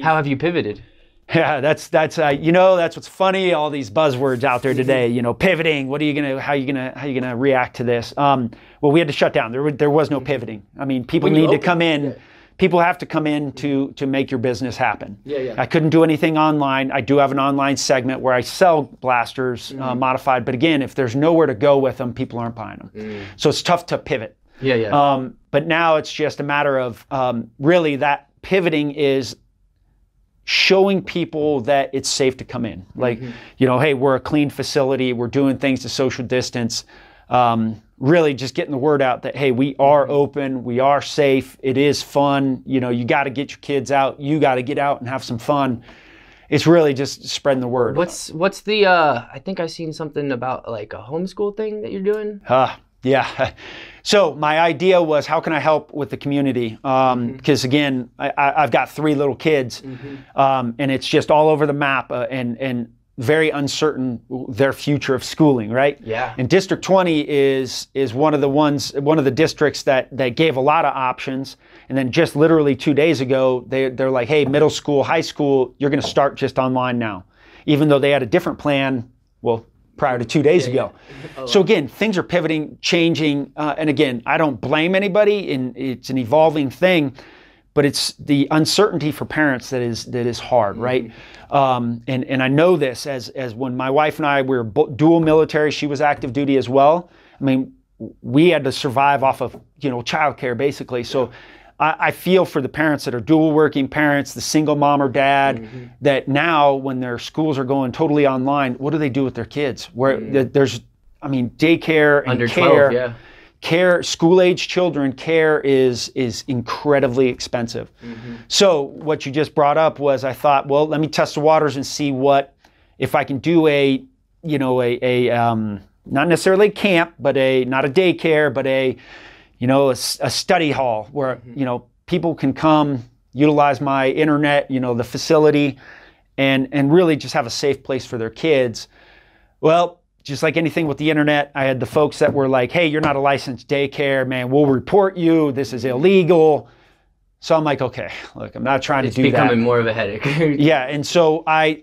How have you pivoted? Yeah, that's that's what's funny. All these buzzwords out there today. Pivoting. What are you gonna? How you gonna react to this? Well, we had to shut down. There was no pivoting. I mean, people need to come in. Yeah. People have to come in to make your business happen. Yeah. I couldn't do anything online. I do have an online segment where I sell blasters modified, but again, if there's nowhere to go with them, people aren't buying them. So it's tough to pivot. Yeah. But now it's just a matter of really that pivoting is showing people that it's safe to come in. Like, hey, we're a clean facility. We're doing things to social distance. Really just getting the word out that, hey, we are open. We are safe. It is fun. You got to get your kids out. You got to get out and have some fun. It's really just spreading the word. What's the, I think I've seen something about like a homeschool thing that you're doing. Yeah. So my idea was, how can I help with the community? Because again, I've got 3 little kids, and it's just all over the map, and very uncertain their future of schooling, right? Yeah. And District 20 is one of the districts that gave a lot of options. And then just literally 2 days ago, they're like, hey, middle school, high school, you're going to start just online now, even though they had a different plan. Well, prior to 2 days ago. So again, things are pivoting, changing, and again, I don't blame anybody, and it's an evolving thing, but it's the uncertainty for parents that is hard, right? And I know this as when my wife and I were dual military, she was active duty as well. I mean, we had to survive off of childcare basically. So I feel for the parents that are dual working parents, the single mom or dad, that now when their schools are going totally online, what do they do with their kids? Where there's, daycare and under care, 12, yeah. Care, school-age children, care is incredibly expensive. So what you just brought up was, I thought, well, let me test the waters and see if I can do a not necessarily camp, but not a daycare, but a study hall where, people can come, utilize my internet, the facility, and really just have a safe place for their kids. Well, just like anything with the internet, I had the folks that were like, hey, you're not a licensed daycare, man, we'll report you, this is illegal. So I'm like, okay, look, I'm not trying to do that. It's becoming more of a headache. Yeah, and so I'm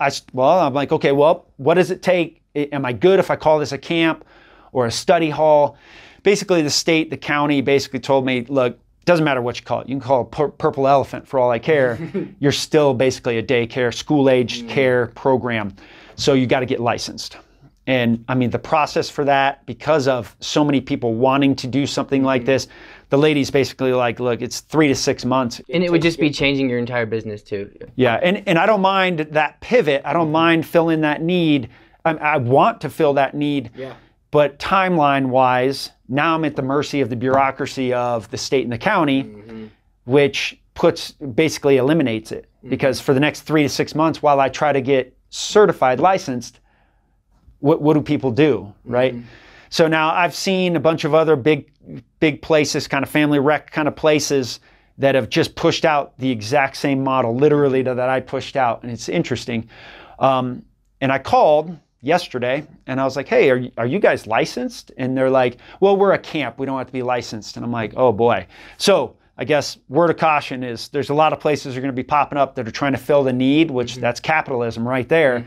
like, okay, well, what does it take? Am I good if I call this a camp or a study hall? Basically, the state, the county basically told me, look, doesn't matter what you call it. You can call it purple elephant for all I care. You're still basically a daycare, school-age care program. So you got to get licensed. And the process for that, because of so many people wanting to do something like this, the lady's basically like, look, it's 3 to 6 months. And it would just be changing your entire business too. Yeah, and I don't mind that pivot. I don't mind filling that need. I want to fill that need. Yeah. But timeline-wise, now I'm at the mercy of the bureaucracy of the state and the county, which basically eliminates it. Because for the next 3 to 6 months, while I try to get certified, licensed, what do people do, right? So now I've seen a bunch of other big places, kind of family rec kind of places that have just pushed out the exact same model, literally that I pushed out, and it's interesting. And I called yesterday and I was like, hey, are you guys licensed? And they're like, well, we're a camp, we don't have to be licensed. And I'm like, oh boy. So I guess word of caution is there's a lot of places that are going to be popping up that are trying to fill the need, which that's capitalism right there.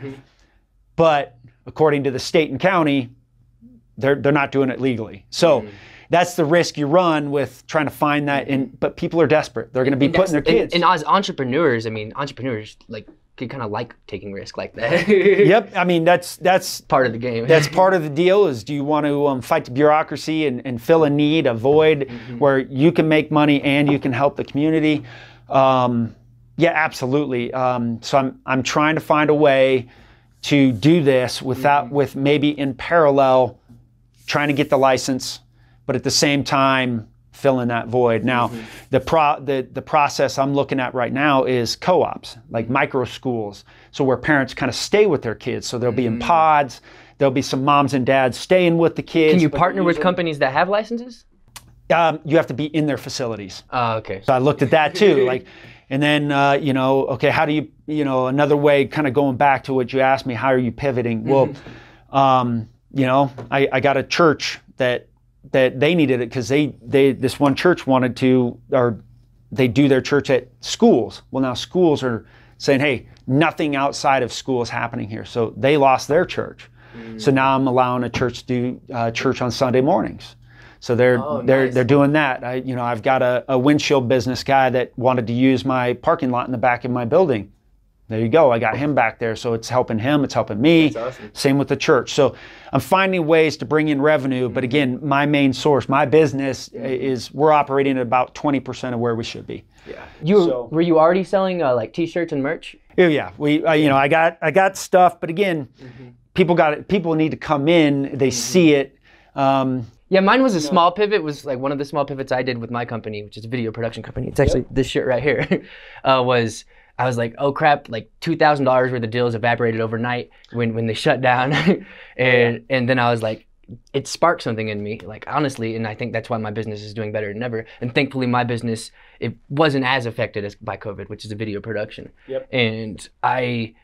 But according to the state and county, they're not doing it legally. So that's the risk you run with trying to find that. But people are desperate. They're going to be putting their kids. And as entrepreneurs, entrepreneurs kind of like taking risk like that. Yep. That's part of the game. That's part of the deal is, do you want to fight the bureaucracy and fill a need, a void where you can make money and you can help the community? Yeah, absolutely. So I'm trying to find a way to do this with maybe in parallel trying to get the license, but at the same time fill in that void. Now, the process I'm looking at right now is co-ops, like micro schools, so where parents kind of stay with their kids. So they'll be in pods. There'll be some moms and dads staying with the kids. Can you partner with companies that have licenses? You have to be in their facilities. Oh, okay. So I looked at that too, and then, okay, how do you, another way, kind of going back to what you asked me, how are you pivoting? Well, I got a church that they needed it because this one church wanted to, or they do their church at schools. Well, now schools are saying, hey, nothing outside of school is happening here. So they lost their church. So now I'm allowing a church to do church on Sunday mornings. So they're doing that. I've got a windshield business guy that wanted to use my parking lot in the back of my building. There you go. I got him back there. So it's helping him. It's helping me. That's awesome. Same with the church. So I'm finding ways to bring in revenue. But again, my main source, my business is we're operating at about 20% of where we should be. Yeah. Were you already selling like T-shirts and merch? Yeah. I got stuff. But again, people need to come in. They see it. Yeah, mine was a small pivot. It was like one of the small pivots I did with my company, which is a video production company. It's actually this shit right here. I was like, oh crap, like $2,000 worth of deals evaporated overnight when they shut down. and then I was like, it sparked something in me, like honestly, and I think that's why my business is doing better than ever. And thankfully my business, it wasn't as affected by COVID, which is a video production. And I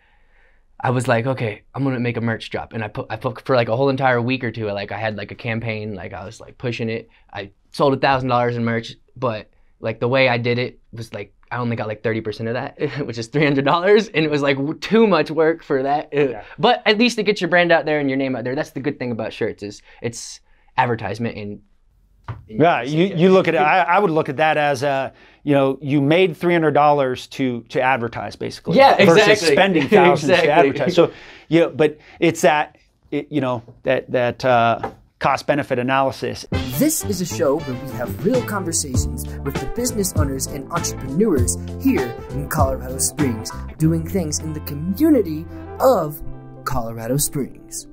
was like, okay, I'm gonna make a merch drop. And I put for like a whole entire week or two, like I had like a campaign, like I was like pushing it. I sold $1,000 in merch, but like the way I did it was like, I only got like 30% of that, which is $300. And it was like too much work for that. But at least it gets your brand out there and your name out there. That's the good thing about shirts is it's advertisement. And you look at it, I would look at that as you made $300 to advertise basically. Yeah, exactly. Versus spending thousands to advertise. So, but it's that cost benefit analysis. This is a show where we have real conversations with the business owners and entrepreneurs here in Colorado Springs, doing things in the community of Colorado Springs.